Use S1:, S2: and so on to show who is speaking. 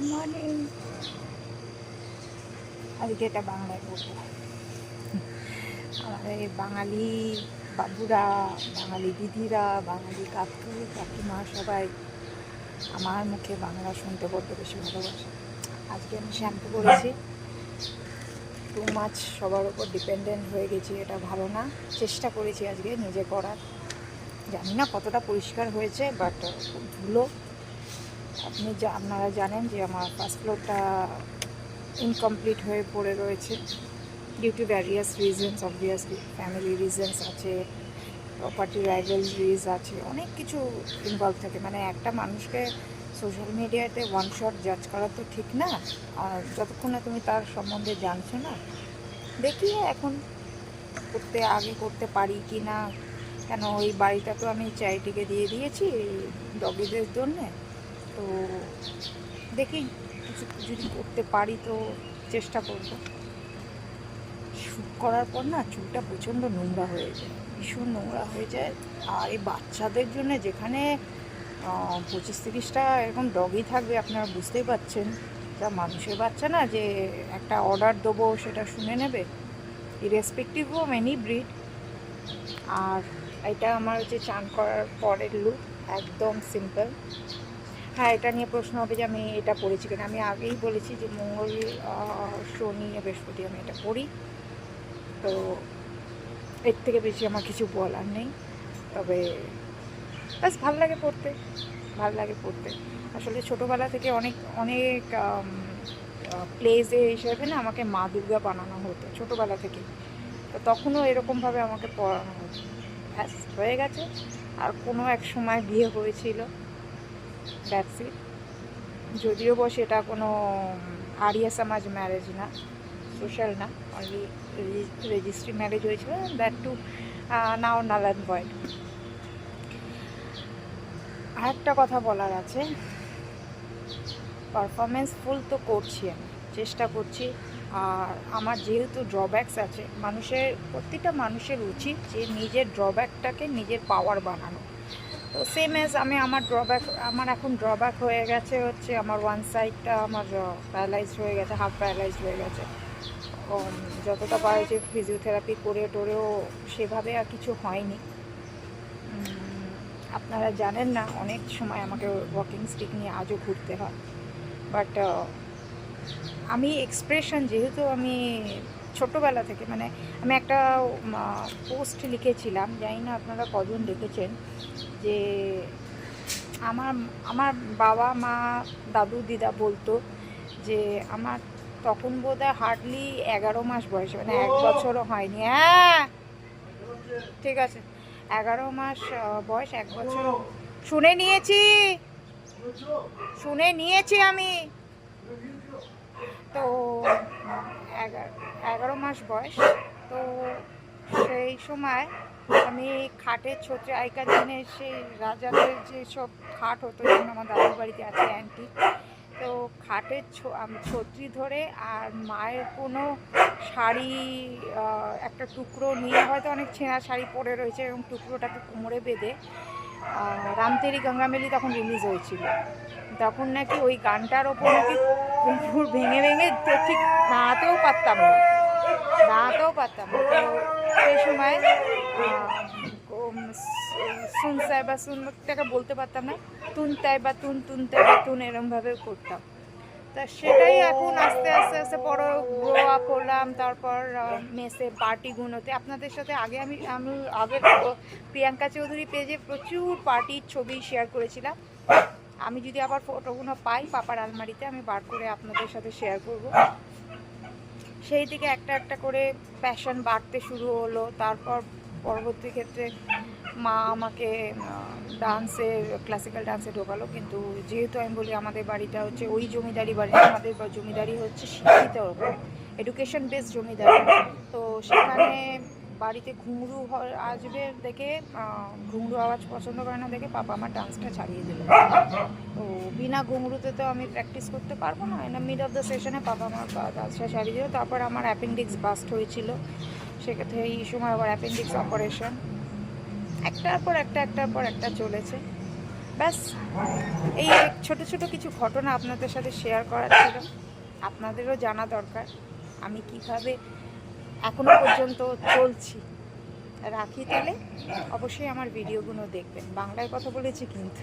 S1: Morning. আজকে এটা বাংলায় বলবো। আমাদের বাঙালি বাবুরা, বাঙালি দিদিরা, বাঙালি কাকু কাকিমা সবাই আমার মুখে বাংলা শুনতে বড্ড বেশি ভালোবাসে। আজকে আমি শ্যাম্পু করেছি, টু মাছ সবার ওপর ডিপেন্ডেন্ট হয়ে গেছি, এটা ভালো না। চেষ্টা করেছি আজকে নিজে করার, জানি না কতটা পরিষ্কার হয়েছে, বাট খুব ধুলো। আপনারা জানেন যে আমার ফার্স্ট ফ্লোরটা ইনকমপ্লিট হয়ে পড়ে রয়েছে due to various reasons. Obviously family reasons আছে, প্রপার্টি রাইভালরিজ আছে, অনেক কিছু ইনভলভ থাকে। মানে একটা মানুষকে সোশ্যাল মিডিয়াতে ওয়ান শট জাজ করা তো ঠিক না, আর যতক্ষণ না তুমি তার সম্বন্ধে জানছো না। দেখি এখন আগে করতে পারি কি না। কেন ওই বাড়িটা তো আমি চ্যারিটিকে দিয়ে দিয়েছি ডগিদের জন্যে, তো দেখি কিছু যদি করতে পারি তো চেষ্টা করব। শ্যুট করার পর না চুলটা প্রচণ্ড নোংরা হয়ে যায়, ভীষণ নোংরা হয়ে যায়। আর এই বাচ্চাদের জন্য যেখানে 25-30টা এরকম ডগই থাকবে, আপনারা বুঝতেই পারছেন যা মানুষের বাচ্চা না, যে একটা অর্ডার দেবো সেটা শুনে নেবে, ইরেসপেক্টিভ অফ এনি ব্রিড। আর এটা আমার হচ্ছে চান করার পরের লুক, একদম সিম্পল। হ্যাঁ, এটা নিয়ে প্রশ্ন হবে যে আমি এটা পড়েছি কিনা। আমি আগেই বলেছি যে মঙ্গল, শনি, বৃহস্পতি আমি এটা পড়ি, তো এর থেকে বেশি আমার কিছু বলার নেই। তবে ব্যাস ভাল লাগে পড়তে, ভাল লাগে পড়তে। আসলে ছোটোবেলা থেকে অনেক অনেক প্লেজে হিসেবে না আমাকে মা দুর্গা বানানো হতো ছোটোবেলা থেকে, তো তখনও এরকমভাবে আমাকে পড়ানো হতো। ব্যাস হয়ে গেছে। আর কোনো এক সময় বিয়ে হয়েছিল, দ্যাটস ইট। যদিও সেটা কোনো আরিয়া সমাজ ম্যারেজ না, সোশ্যাল না, অনলি রেজিস্ট্রি ম্যারেজ হয়েছিল, that too now null and void. আরেকটা কথা বলার আছে, পারফরমেন্স ফুল তো করছি, আমি চেষ্টা করছি। আর আমার যেহেতু ড্রব্যাকস আছে, প্রতিটা মানুষের উচিত যে নিজের ড্রব্যাকটাকে নিজের পাওয়ার বানানো। তো সেম এজ আমার এখন ড্রব্যাক হয়ে গেছে হচ্ছে আমার ওয়ান সাইডটা আমার প্যারালাইজড হয়ে গেছে, হাফ প্যারালাইজড হয়ে গেছে। যতটা পারছি ফিজিওথেরাপি করেও সেভাবে আর কিছু হয়নি। আপনারা জানেন না, অনেক সময় আমাকে ওয়াকিং স্টিক নিয়ে আজও ঘুরতে হয়। বাট আমি এক্সপ্রেশন, যেহেতু আমি ছোটোবেলা থেকে, মানে আমি একটা পোস্ট লিখেছিলাম, জানি না আপনারা কজন দেখেছেন, যে আমার বাবা মা দাদু দিদা বলতো যে আমার তখন বোধহয় হার্ডলি 11 মাস বয়সে, মানে 1 বছরও হয়নি। হ্যাঁ ঠিক আছে, 11 মাস বয়স, 1 বছর। শুনে নিয়েছি আমি। তো 11 মাস বয়স, তো সেই সময় আমি খাটের ছত্রে, আগেকার দিনে সেই রাজাদের যে সব খাট হতো, যেমন আমার দাদুর বাড়িতে আছে অ্যান্টি, তো খাটের ছত্রি ধরে আর মায়ের কোনো শাড়ি একটা টুকরো নিয়ে, হয়তো অনেক ছেঁড়া শাড়ি পরে রয়েছে, এবং টুকরোটাকে কোমরে বেঁধে, রামতেরি গঙ্গামেলি তখন রিলিজ হয়েছিল, তখন নাকি ওই গানটার ওপর নাকি কুকুর ভেঙে ঠিক দাঁড়াতেও পারতাম না। তো সেই সময় সুন সাহেবা সুনটাকে বলতে পারতাম না, তুন তাই বা তুন এরমভাবে করতাম। তা সেটাই এখন আস্তে আস্তে বড় গ্রো আপ হলাম। তারপর মেসে পার্টিগুলোতে আপনাদের সাথে আগে আমি প্রিয়াঙ্কা চৌধুরী পেজে প্রচুর পার্টির ছবি শেয়ার করেছিলাম। আমি যদি আবার ফটোগুলো পাই পাপার আলমারিতে, আমি বার করে আপনাদের সাথে শেয়ার করব। সেই দিকে একটা একটা করে প্যাশন বাড়তে শুরু হলো। তারপর পরবর্তী ক্ষেত্রে মা আমাকে ক্লাসিক্যাল ডান্সে ঢোকালো। কিন্তু যেহেতু আমি বলি আমাদের বাড়িটা হচ্ছে ওই জমিদারি বাড়ি, আমাদের জমিদারি হচ্ছে শিক্ষিত এডুকেশন বেস জমিদারি, তো সেখানে বাড়িতে ঘুঙরু আসবে দেখে, ঘুঙরু আওয়াজ পছন্দ করে না দেখে পাপা আমার ডান্সটা ছাড়িয়ে দিল। তো বিনা ঘুঙরুতে তো আমি প্র্যাকটিস করতে পারবো না, এন্ড মিড অফ দ্য সেশনে পাপা আমার ডান্সটা ছাড়িয়ে দিল। তারপর আমার অ্যাপেন্ডিক্স বাস্ট হয়েছিল, সেক্ষেত্রে এই সময় আবার অ্যাপেন্ডিক্স অপারেশন, একটার পর একটা চলেছে। ব্যাস এই ছোট ছোট কিছু ঘটনা আপনাদের সাথে শেয়ার করার ছিল। আপনাদেরও জানা দরকার আমি কিভাবে এখনো পর্যন্ত চলছি। রাখি তাহলে, অবশ্যই আমার ভিডিওগুলো দেখবেন। বাংলায় কথা বলেছি কিন্তু।